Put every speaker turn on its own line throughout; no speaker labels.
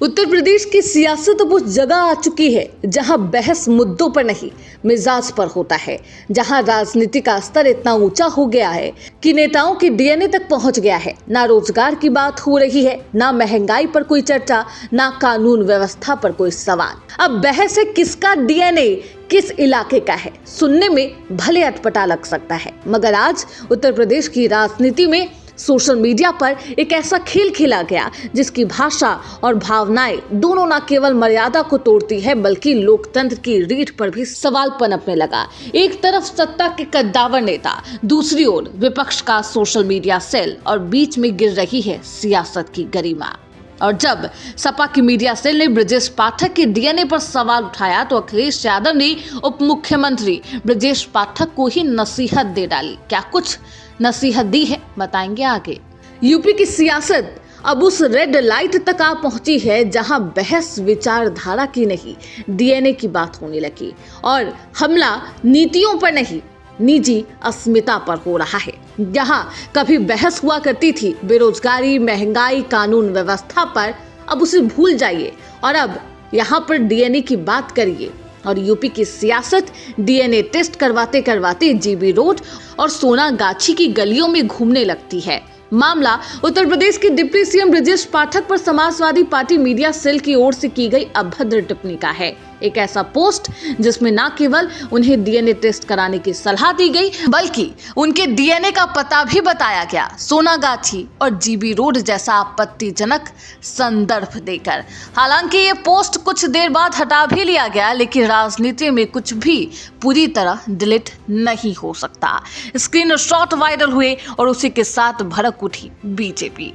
उत्तर प्रदेश की सियासत अब उस जगह आ चुकी है जहां बहस मुद्दों पर नहीं मिजाज पर होता है, जहां राजनीति का स्तर इतना ऊंचा हो गया है कि नेताओं के डीएनए तक पहुंच गया है। ना रोजगार की बात हो रही है, ना महंगाई पर कोई चर्चा, ना कानून व्यवस्था पर कोई सवाल। अब बहस है किसका डीएनए किस इलाके का है। सुनने में भले अटपटा लग सकता है, मगर आज उत्तर प्रदेश की राजनीति में सोशल मीडिया पर एक ऐसा खेल खेला गया जिसकी भाषा और भावनाएं दोनों न केवल मर्यादा को तोड़ती है बल्कि लोकतंत्र की रीढ़ पर भी सवाल पनपने लगा। एक तरफ सत्ता के कद्दावर नेता, दूसरी ओर विपक्ष का सोशल मीडिया सेल और बीच में गिर रही है सियासत की गरिमा। और जब सपा की मीडिया सेल ने ब्रजेश पाठक के डीएनए पर सवाल उठाया तो अखिलेश यादव ने उप मुख्यमंत्री ब्रजेश पाठक को ही नसीहत दे डाली। क्या कुछ नसीहत दी है, बताएंगे आगे। यूपी की सियासत अब उस रेड लाइट तक आ पहुंची है जहां बहस विचारधारा की नहीं, डीएनए की बात होने लगी और हमला नीतियों पर नहीं, निजी अस्मिता पर हो रहा है। जहां कभी बहस हुआ करती थी बेरोजगारी, महंगाई, कानून व्यवस्था पर, अब उसे भूल जाइए और अब यहां पर डीएनए की बात करिए। और यूपी की सियासत डीएनए टेस्ट करवाते करवाते जीबी रोड और सोनागाछी की गलियों में घूमने लगती है। मामला उत्तर प्रदेश के डिप्टी सीएम ब्रजेश पाठक पर समाजवादी पार्टी मीडिया सेल की ओर से की गई अभद्र टिप्पणी का है। एक ऐसा पोस्ट जिसमें न केवल उन्हें डीएनए टेस्ट कराने की सलाह दी गई बल्कि उनके डीएनए का पता भी बताया गया, सोनागाछी और जीबी रोड जैसा आपत्तिजनक संदर्भ देकर। हालांकि ये पोस्ट कुछ देर बाद हटा भी लिया गया, लेकिन राजनीति में कुछ भी पूरी तरह डिलीट नहीं हो सकता। स्क्रीनशॉट वायरल हुए और उसी के साथ भड़क उठी बीजेपी।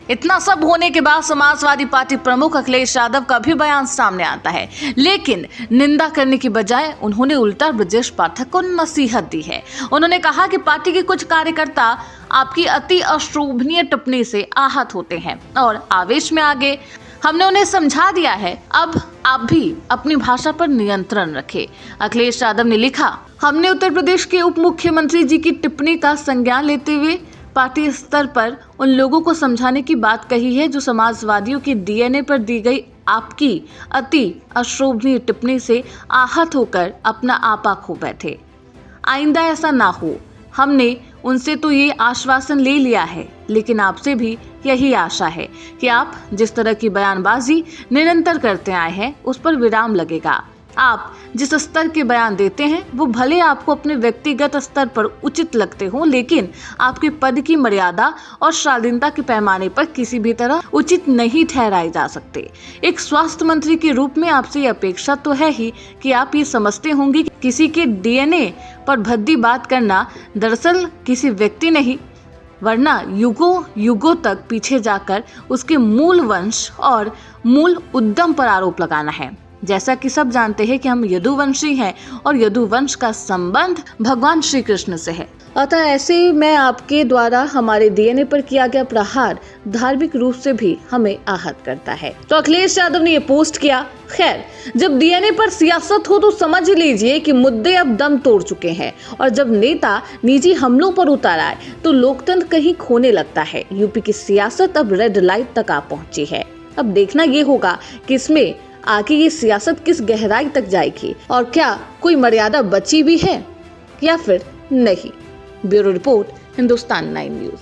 इतना सब होने के बाद समाजवादी पार्टी प्रमुख अखिलेश यादव का भी बयान सामने आता है, लेकिन निंदा करने की बजाय उन्होंने उल्टा ब्रजेश पाठक को नसीहत दी है। उन्होंने कहा कि पार्टी के कुछ कार्यकर्ता आपकी अति अशोभनीय टिप्पणी से आहत होते हैं और आवेश में आ गए। हमने उन्हें समझा दिया है, अब आप भी अपनी भाषा पर नियंत्रण रखें। अखिलेश यादव ने लिखा, हमने उत्तर प्रदेश के उप मुख्यमंत्री जी की टिप्पणी का संज्ञान लेते हुए पार्टी स्तर पर उन लोगों को समझाने की बात कही है जो समाजवादियों के डीएनए पर दी गई आपकी अति अशोभनीय टिप्पणी से आहत होकर अपना आपा खो बैठे। आइंदा ऐसा ना हो। हमने उनसे तो ये आश्वासन ले लिया है, लेकिन आपसे भी यही आशा है कि आप जिस तरह की बयानबाजी निरंतर करते आए हैं उस पर विराम लगेगा। आप जिस स्तर के बयान देते हैं वो भले आपको अपने व्यक्तिगत स्तर पर उचित लगते हो, लेकिन आपके पद की मर्यादा और शालीनता के पैमाने पर किसी भी तरह उचित नहीं ठहराए जा सकते। एक स्वास्थ्य मंत्री के रूप में आपसे ये अपेक्षा तो है ही कि आप ये समझते होंगे कि किसी के डीएनए पर भद्दी बात करना दरअसल किसी व्यक्ति नहीं, वरना युगों युगों तक पीछे जाकर उसके मूल वंश और मूल उद्यम पर आरोप लगाना है। जैसा कि सब जानते हैं कि हम यदुवंशी हैं और यदुवंश का संबंध भगवान श्री कृष्ण से है। अतः ऐसे में आपके द्वारा हमारे डीएनए पर किया गया प्रहार धार्मिक रूप से भी हमें आहत करता है। तो अखिलेश यादव ने ये पोस्ट किया। खैर, जब डीएनए पर सियासत हो तो समझ लीजिए कि मुद्दे अब दम तोड़ चुके हैं और जब नेता निजी हमलों पर उतर आए तो लोकतंत्र कहीं खोने लगता है। यूपी की सियासत अब रेड लाइट तक आ पहुंची है। अब देखना ये होगा कि इसमें आगे ये सियासत किस गहराई तक जाएगी और क्या कोई मर्यादा बची भी है या फिर नहीं। Bureau report, Hindustan 9 news.